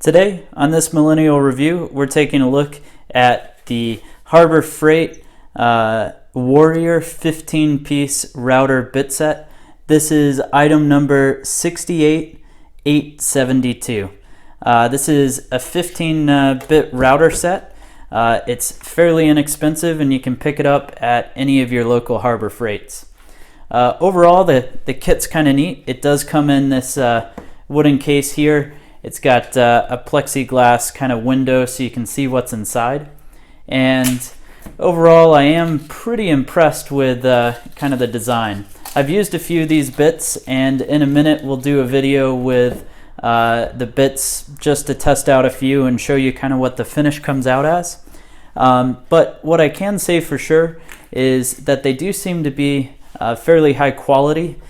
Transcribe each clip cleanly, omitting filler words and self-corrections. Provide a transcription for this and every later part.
Today, on this Millennial Review, we're taking a look at the Harbor Freight Warrior 15-piece router bit set. This is item number 68872. This is a 15-bit router set. It's fairly inexpensive, and you can pick it up at any of your local Harbor Freights. Overall, the kit's kind of neat. It does come in this wooden case here. It's got a plexiglass kind of window so you can see what's inside. And overall, I am pretty impressed with kind of the design. I've used a few of these bits, and in a minute we'll do a video with the bits just to test out a few and show you kind of what the finish comes out as. But what I can say for sure is that they do seem to be fairly high quality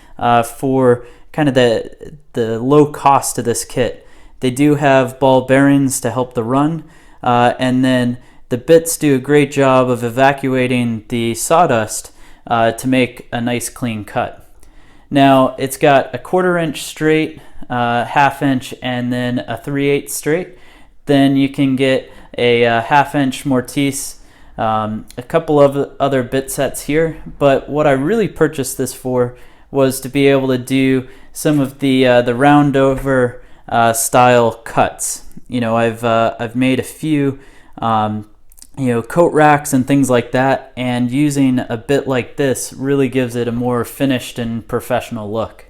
for kind of the low cost of this kit. They do have ball bearings to help the run, and then the bits do a great job of evacuating the sawdust to make a nice clean cut. Now it's got a 1/4 inch straight, 1/2 inch, and then a 3/8 straight. Then you can get a 1/2 inch mortise, a couple of other bit sets here. But what I really purchased this for was to be able to do some of the round over style cuts. You know, I've made a few coat racks and things like that, and using a bit like this really gives it a more finished and professional look.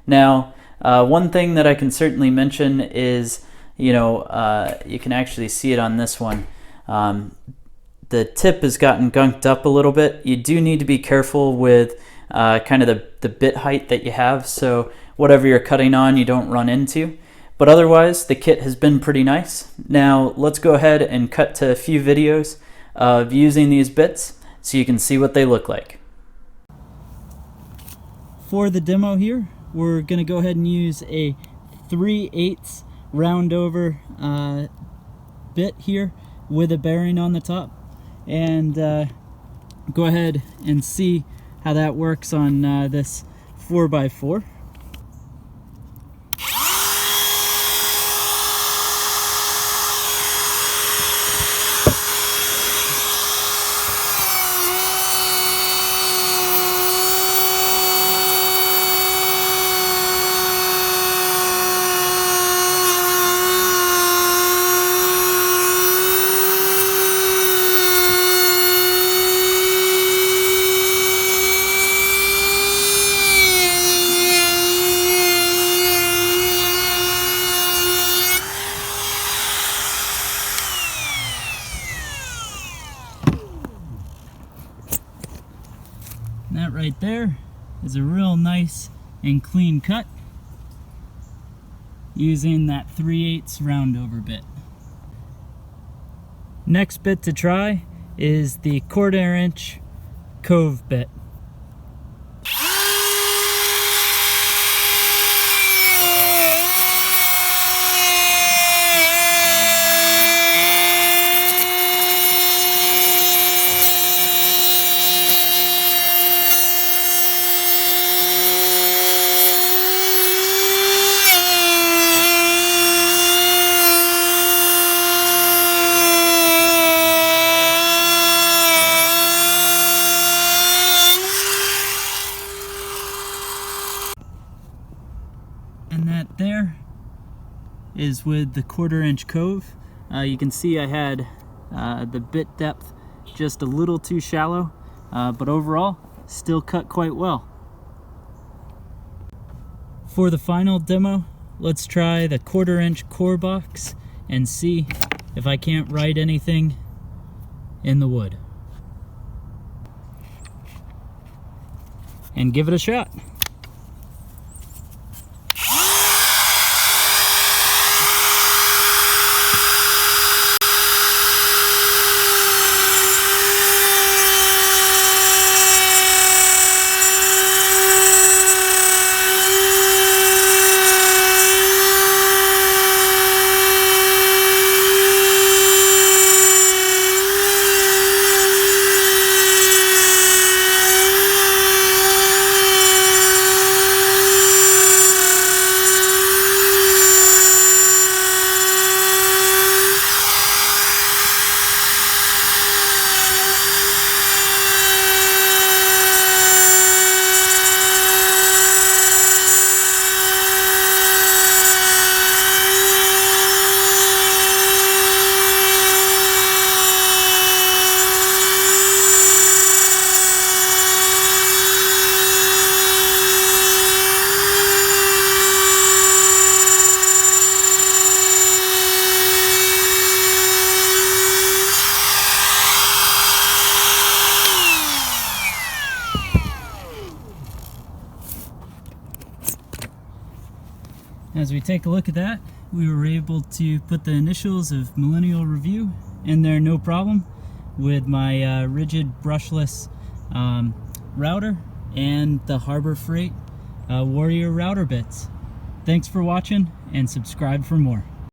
Now, one thing that I can certainly mention is, you can actually see it on this one. The tip has gotten gunked up a little bit. You do need to be careful with kind of the bit height that you have, so whatever you're cutting on you don't run into. But otherwise, the kit has been pretty nice. Now let's go ahead and cut to a few videos of using these bits so you can see what they look like. For the demo here, we're going to go ahead and use a 3/8 round over bit here with a bearing on the top, and go ahead and see how that works on this 4x4. That right there is a real nice and clean cut using that 3/8 round over bit. Next bit to try is the 1/4 inch Cove bit. And that there is with the 1/4 inch Cove. You can see I had the bit depth just a little too shallow, but overall still cut quite well. For the final demo, let's try the 1/4 inch core box and see if I can't write anything in the wood. And give it a shot. As we take a look at that, we were able to put the initials of Millennial Review in there no problem with my rigid brushless router and the Harbor Freight Warrior router bits. Thanks for watching, and subscribe for more.